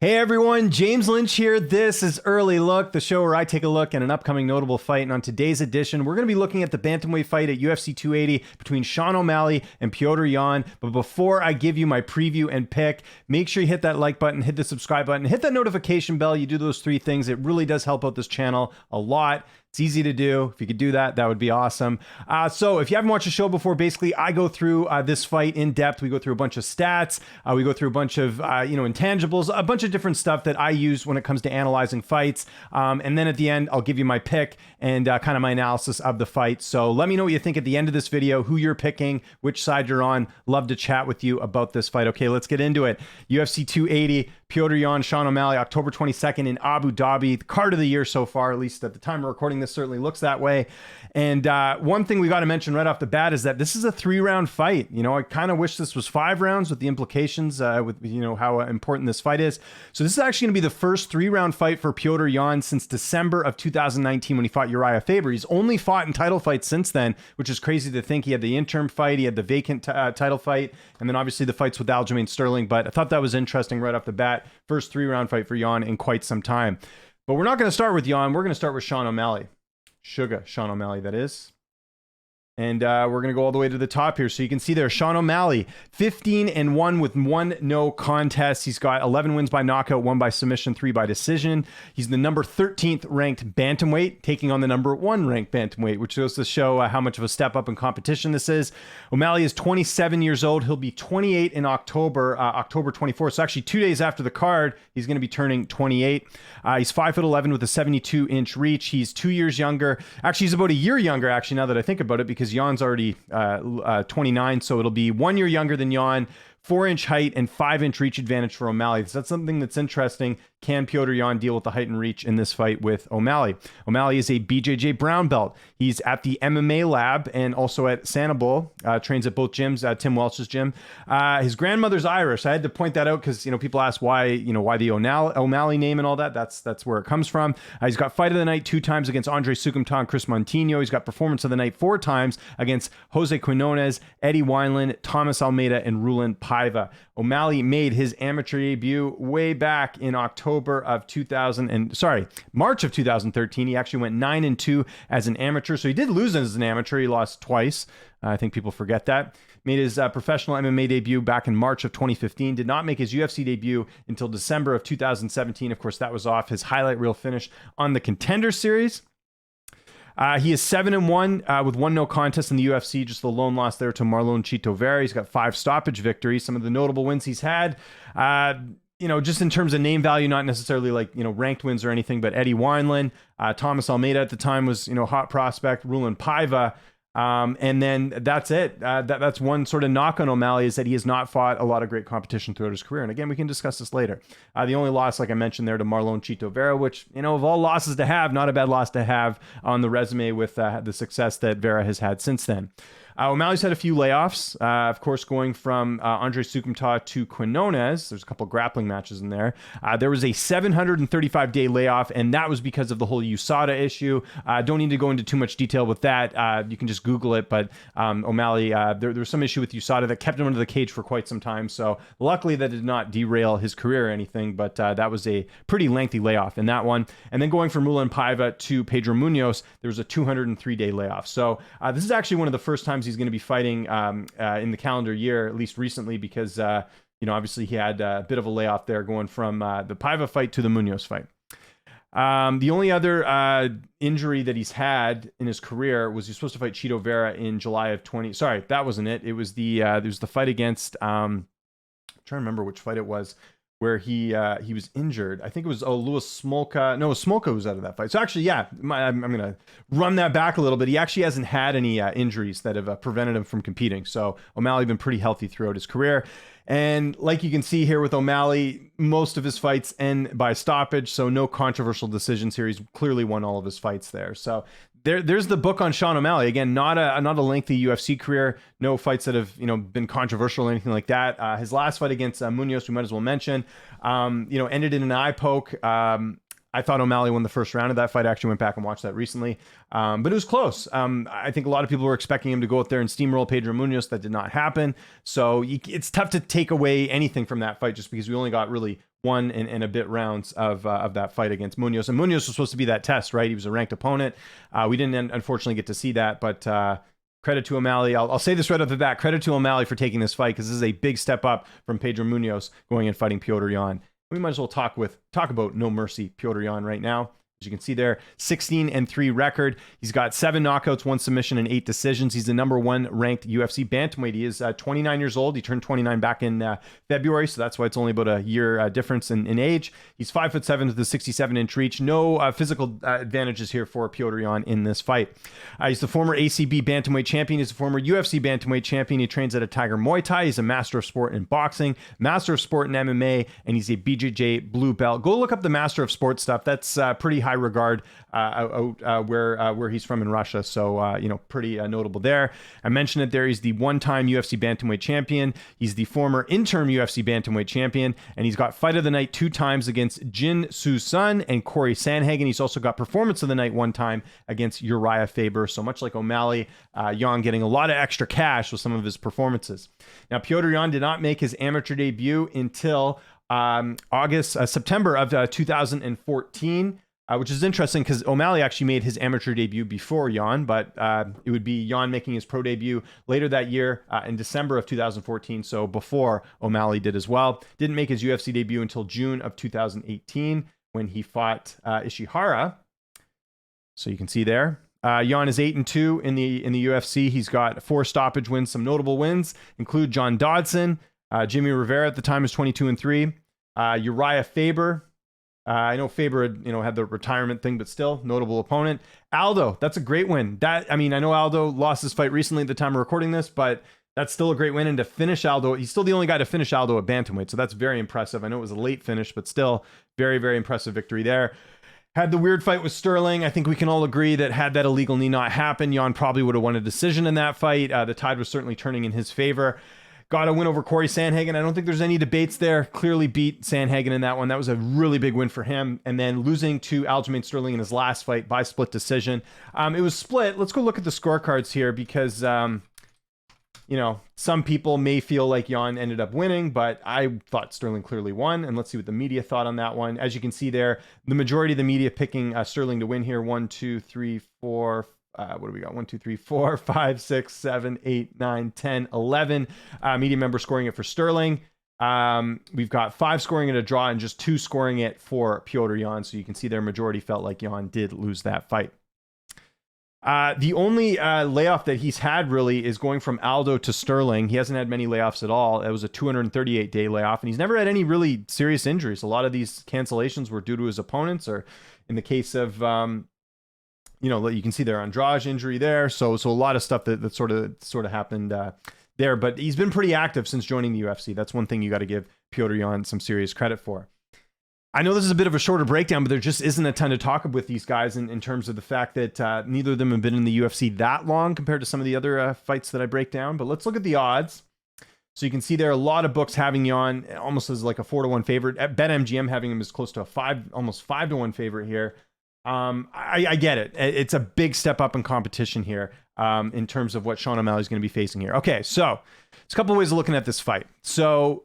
Hey everyone, James Lynch here. This is Early Look, the show where I take a look at an upcoming notable fight. And on today's edition, we're going to be looking at the bantamweight fight at UFC 280 between Sean O'Malley and Petr Yan. But before I give you my preview and pick, make sure you hit that like button, hit the subscribe button, hit that notification bell. You do those three things. It really does help out this channel a lot. It's easy to do. If you could do that, that would be awesome. So if you haven't watched the show before, basically I go through this fight in depth. We go through a bunch of stats. We go through a bunch of intangibles, a bunch of different stuff that I use when it comes to analyzing fights. And then at the end, I'll give you my pick and kind of my analysis of the fight. So let me know what you think at the end of this video, who you're picking, which side you're on. Love to chat with you about this fight. Okay, let's get into it. UFC 280, Petr Yan, Sean O'Malley, October 22nd in Abu Dhabi. The card of the year so far, at least at the time of recording this, certainly looks that way. And one thing we got to mention right off the bat is that this is a 3-round fight. You know, I kind of wish this was 5 rounds with the implications with how important this fight is. So this is actually going to be the first 3-round fight for Petr Yan since December of 2019 when he fought Uriah Faber. He's only fought in title fights since then, which is crazy to think. He had the interim fight, he had the vacant title fight, and then obviously the fights with Aljamain Sterling. But I thought that was interesting right off the bat. First 3-round fight for Yan in quite some time. But we're not going to start with Yan. We're going to start with Sean O'Malley. Sean O'Malley, that is. And we're going to go all the way to the top here. So you can see there, Sean O'Malley, 15-1 with 1 no contest. He's got 11 wins by knockout, 1 by submission, 3 by decision. He's the number 13th ranked bantamweight, taking on the number 1 ranked bantamweight, which goes to show how much of a step up in competition this is. O'Malley is 27 years old. He'll be 28 in October, October 24th. So actually 2 days after the card, he's going to be turning 28. He's 5'11" with a 72-inch reach. He's 2 years younger. Actually, he's about a year younger, actually, now that I think about it, because Yan's already 29, so it'll be 1 year younger than Yan, 4-inch height and 5-inch reach advantage for O'Malley. So that's something that's interesting. Can Petr Yan deal with the height and reach in this fight with O'Malley? O'Malley is a BJJ brown belt. He's at the MMA lab and also at Sanibel, trains at both gyms, Tim Welch's gym. His grandmother's Irish. I had to point that out because, people ask why the O'Malley name and all that. That's where it comes from. He's got fight of the night 2 times against Andre Sukumta and Chris Montino. He's got performance of the night 4 times against Jose Quinones, Eddie Wineland, Thomas Almeida, and Rulin Paiva. O'Malley made his amateur debut way back in March of 2013. He actually went 9-2 as an amateur. So he did lose as an amateur. He lost twice. I think people forget that. Made his professional MMA debut back in March of 2015. Did not make his UFC debut until December of 2017. Of course, that was off his highlight reel finish on the Contender Series. He is 7-1 with 1 no contest in the UFC. Just the lone loss there to Marlon Chito Vera. He's got 5 stoppage victories. Some of the notable wins he's had, just in terms of name value, not necessarily ranked wins or anything, but Eddie Wineland, Thomas Almeida at the time was, hot prospect, Rulin Paiva. And then that's it. That's one sort of knock on O'Malley, is that he has not fought a lot of great competition throughout his career. And again, we can discuss this later. The only loss, like I mentioned there, to Marlon Chito Vera, which, of all losses to have, not a bad loss to have on the resume with the success that Vera has had since then. O'Malley's had a few layoffs, of course, going from Andre Sukumta to Quinones. There's a couple grappling matches in there. There was a 735-day layoff, and that was because of the whole USADA issue. Don't need to go into too much detail with that. You can just Google it, but O'Malley, there was some issue with USADA that kept him under the cage for quite some time. So luckily that did not derail his career or anything, but that was a pretty lengthy layoff in that one. And then going from Rulin Paiva to Pedro Munoz, there was a 203-day layoff. So this is actually one of the first times he's going to be fighting in the calendar year, at least recently, because obviously he had a bit of a layoff there going from the Paiva fight to the Munoz fight. The only other injury that he's had in his career was he's supposed to fight Chito Vera in July of 20. Sorry, that wasn't it. It was there's the fight against I'm trying to remember which fight it was, where he was injured. I think it was Louis Smolka. No, Smolka was out of that fight. So actually, yeah, I'm going to run that back a little bit. He actually hasn't had any injuries that have prevented him from competing. So O'Malley been pretty healthy throughout his career. And like you can see here with O'Malley, most of his fights end by stoppage. So no controversial decisions here. He's clearly won all of his fights there. So there's the book on Sean O'Malley. Again, not a lengthy UFC career. No fights that have been controversial or anything like that. His last fight against Munoz, we might as well mention, ended in an eye poke. I thought O'Malley won the first round of that fight. I actually went back and watched that recently. But it was close. I think a lot of people were expecting him to go out there and steamroll Pedro Munoz. That did not happen. So it's tough to take away anything from that fight just because we only got really one and a bit rounds of that fight against Munoz. And Munoz was supposed to be that test, right? He was a ranked opponent. We didn't unfortunately get to see that, but credit to O'Malley. I'll say this right off the bat. Credit to O'Malley for taking this fight because this is a big step up from Pedro Munoz going and fighting Petr Yan. We might as well talk about No Mercy Petr Yan right now. As you can see there, 16-3 record. He's got 7 knockouts, 1 submission, and 8 decisions. He's the number 1 ranked UFC bantamweight. He is 29 years old. He turned 29 back in February, so that's why it's only about a year difference in age. He's 5'7" with a 67-inch reach. No physical advantages here for Petr Yan in this fight. He's the former ACB bantamweight champion. He's the former UFC bantamweight champion. He trains at a Tiger Muay Thai. He's a master of sport in boxing, master of sport in MMA, and he's a BJJ blue belt. Go look up the master of sport stuff. That's pretty high regard where he's from in Russia, so pretty notable there. I mentioned it there. He's the one-time UFC bantamweight champion. He's the former interim UFC bantamweight champion, and he's got fight of the night 2 times against Jin Soo Sun and Corey Sandhagen. He's also got performance of the night 1 time against Uriah Faber. So much like O'Malley, Yan getting a lot of extra cash with some of his performances. Now, Petr Yan did not make his amateur debut until September of 2014. Which is interesting because O'Malley actually made his amateur debut before Yan, but it would be Yan making his pro debut later that year in December of 2014, so before O'Malley did as well. Didn't make his UFC debut until June of 2018 when he fought Ishihara. So you can see there. Yan is 8-2 in the UFC. He's got 4 stoppage wins. Some notable wins include John Dodson. Jimmy Rivera at the time is 22-3. Uriah Faber. I know Faber had the retirement thing, but still notable opponent. Aldo, that's a great win. I know Aldo lost his fight recently at the time of recording this, but that's still a great win. And to finish Aldo, he's still the only guy to finish Aldo at bantamweight, so that's very impressive. I know it was a late finish, but still very, very impressive victory there. Had the weird fight with Sterling. I think we can all agree that had that illegal knee not happened, Yan probably would have won a decision in that fight. The tide was certainly turning in his favor. Got a win over Corey Sandhagen. I don't think there's any debates there. Clearly beat Sandhagen in that one. That was a really big win for him. And then losing to Aljamain Sterling in his last fight by split decision. It was split. Let's go look at the scorecards here because, some people may feel like Yan ended up winning, but I thought Sterling clearly won. And let's see what the media thought on that one. As you can see there, the majority of the media picking Sterling to win here. 1, 2, 3, 4, what do we got? 1, 2, 3, 4, 5, 6, 7, 8, 9, 10, 11 media members scoring it for Sterling. We've got 5 scoring it a draw and just 2 scoring it for Petr Yan. So you can see their majority felt like Yan did lose that fight. The only layoff that he's had really is going from Aldo to Sterling. He hasn't had many layoffs at all. It was a 238-day layoff, and he's never had any really serious injuries. A lot of these cancellations were due to his opponents, or in the case of you can see there Andrade injury there. So a lot of stuff that sort of happened there. But he's been pretty active since joining the UFC. That's one thing you got to give Petr Yan some serious credit for. I know this is a bit of a shorter breakdown, but there just isn't a ton to talk with these guys in terms of the fact that neither of them have been in the UFC that long compared to some of the other fights that I break down. But let's look at the odds. So you can see there are a lot of books having Yan almost as like a 4-1 favorite. At BetMGM having him as close to a almost 5-1 favorite here. I get it. It's a big step up in competition here in terms of what Sean O'Malley is going to be facing here. Okay, so there's a couple of ways of looking at this fight. So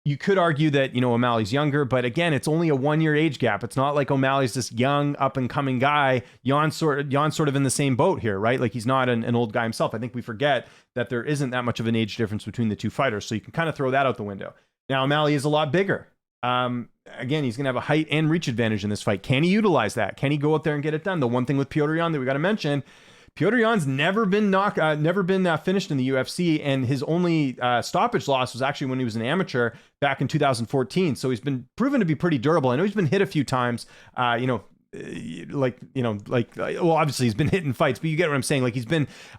you could argue that, O'Malley's younger, but again, it's only a 1-year age gap. It's not like O'Malley's this young, up-and-coming guy. Yan's sort of in the same boat here, right? Like he's not an old guy himself. I think we forget that there isn't that much of an age difference between the two fighters, so you can kind of throw that out the window. Now, O'Malley is a lot bigger. Again, he's going to have a height and reach advantage in this fight. Can he utilize that? Can he go out there and get it done? The one thing with Petr Yan that we got to mention, Petr Yan's never been finished in the UFC, and his only stoppage loss was actually when he was an amateur back in 2014. So he's been proven to be pretty durable. I know he's been hit a few times, well, obviously he's been hit in fights, but you get what I'm saying. Like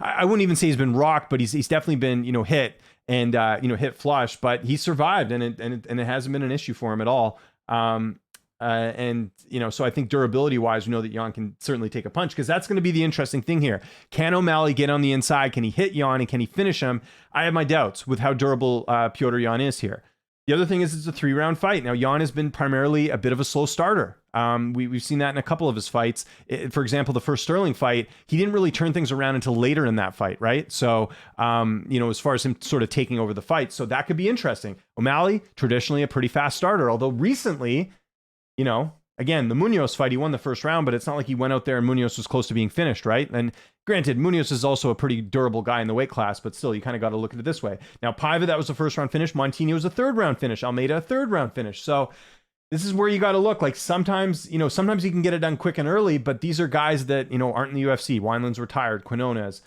I wouldn't even say he's been rocked, but he's definitely been, hit and, hit flush, but he survived and it hasn't been an issue for him at all. So I think durability wise, we know that Yan can certainly take a punch because that's going to be the interesting thing here. Can O'Malley get on the inside? Can he hit Yan and can he finish him? I have my doubts with how durable Petr Yan is here. The other thing is it's a 3-round fight. Now, Yan has been primarily a bit of a slow starter. We've seen that in a couple of his fights. For example, the first Sterling fight, he didn't really turn things around until later in that fight, right? So, as far as him sort of taking over the fight. So that could be interesting. O'Malley, traditionally a pretty fast starter, although recently, again, the Munoz fight, he won the first round, but it's not like he went out there and Munoz was close to being finished, right? And granted, Munoz is also a pretty durable guy in the weight class, but still, you kind of got to look at it this way. Now, Paiva, that was the first round finish. Montini was a third round finish. Almeida, a third round finish. So this is where you got to look. Like sometimes you can get it done quick and early, but these are guys that, aren't in the UFC. Wineland's retired, Quinones.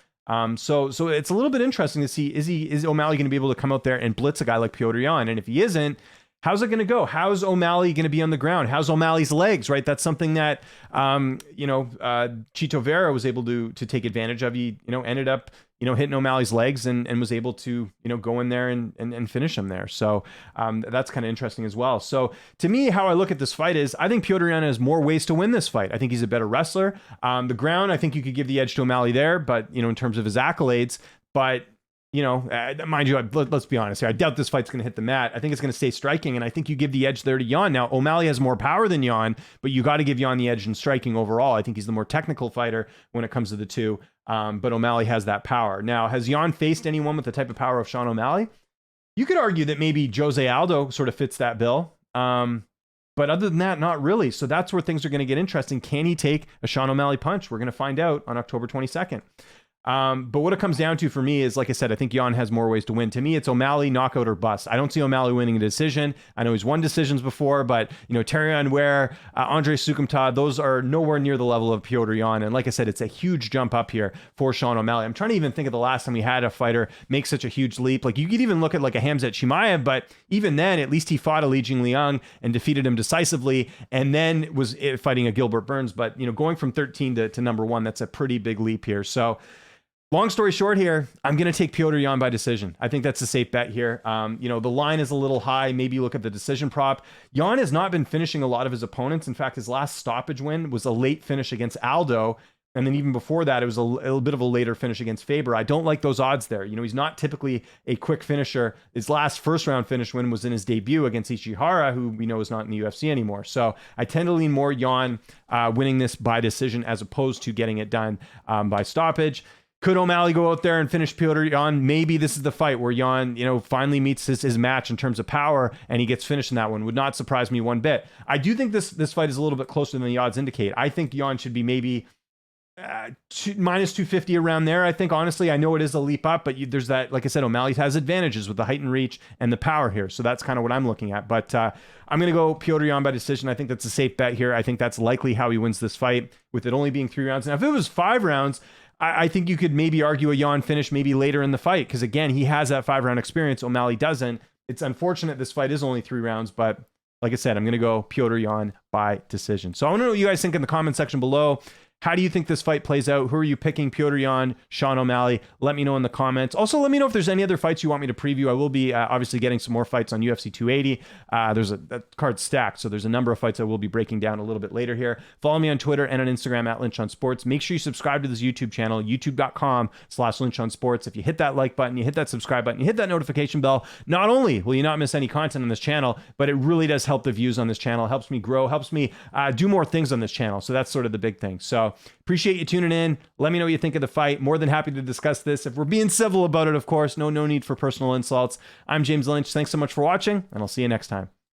So it's a little bit interesting to see, is O'Malley going to be able to come out there and blitz a guy like Petr Yan? And if he isn't, how's it going to go? How's O'Malley going to be on the ground? How's O'Malley's legs, right? That's something that, Chito Vera was able to take advantage of. He, ended up, hitting O'Malley's legs and was able to, go in there and finish him there. So that's kind of interesting as well. So to me, how I look at this fight is I think Petr Yan has more ways to win this fight. I think he's a better wrestler. The ground, I think you could give the edge to O'Malley there, but, in terms of his accolades, but mind you, let's be honest here. I doubt this fight's going to hit the mat. I think it's going to stay striking, and I think you give the edge there to Yan. Now, O'Malley has more power than Yan, but you got to give Yan the edge in striking overall. I think he's the more technical fighter when it comes to the two, but O'Malley has that power. Now, has Yan faced anyone with the type of power of Sean O'Malley? You could argue that maybe Jose Aldo sort of fits that bill, but other than that, not really. So that's where things are going to get interesting. Can he take a Sean O'Malley punch? We're going to find out on October 22nd. But what it comes down to for me is, like I said, I think Yan has more ways to win. To me, it's O'Malley, knockout or bust. I don't see O'Malley winning a decision. I know he's won decisions before, but, Terrion Ware, Andre Sukumta, those are nowhere near the level of Petr Yan. And like I said, it's a huge jump up here for Sean O'Malley. I'm trying to even think of the last time we had a fighter make such a huge leap. Like you could even look at like a Khamzat Chimaev, but even then, at least he fought a Li Jingliang and defeated him decisively, and then was fighting a Gilbert Burns. But, going from 13 to number 1, that's a pretty big leap here. So, long story short here, I'm going to take Petr Yan by decision. I think that's a safe bet here. The line is a little high. Maybe you look at the decision prop. Yan has not been finishing a lot of his opponents. In fact, his last stoppage win was a late finish against Aldo. And then even before that, it was a little bit of a later finish against Faber. I don't like those odds there. He's not typically a quick finisher. His last first round finish win was in his debut against Ishihara, who we know is not in the UFC anymore. So I tend to lean more Yan winning this by decision as opposed to getting it done by stoppage. Could O'Malley go out there and finish Petr Yan? Maybe this is the fight where Yan, finally meets his match in terms of power and he gets finished in that one. Would not surprise me one bit. I do think this fight is a little bit closer than the odds indicate. I think Yan should be maybe minus 250 around there. I think, honestly, I know it is a leap up, but there's that, like I said, O'Malley has advantages with the height and reach and the power here. So that's kind of what I'm looking at. But I'm going to go Petr Yan by decision. I think that's a safe bet here. I think that's likely how he wins this fight, with it only being 3 rounds. Now, if it was 5 rounds, I think you could maybe argue a Yan finish maybe later in the fight, because again, he has that 5-round experience. O'Malley doesn't. It's unfortunate this fight is only 3 rounds, but like I said, I'm going to go Petr Yan by decision. So I want to know what you guys think in the comment section below. How do you think this fight plays out? Who are you picking? Petr Yan, Sean O'Malley? Let me know in the comments. Also, let me know if there's any other fights you want me to preview. I will be obviously getting some more fights on UFC 280. There's a card stacked, so there's a number of fights I will be breaking down a little bit later here. Follow me on Twitter and on Instagram at Lynch on Sports. Make sure you subscribe to this YouTube channel, youtube.com/Lynch on Sports. If you hit that like button, you hit that subscribe button, you hit that notification bell, not only will you not miss any content on this channel, but it really does help the views on this channel. It helps me grow, helps me do more things on this channel. So that's sort of the big thing. So appreciate you tuning in. Let me know what you think of the fight. More than happy to discuss this. If we're being civil about it, of course. No need for personal insults. I'm James Lynch. Thanks so much for watching, and I'll see you next time.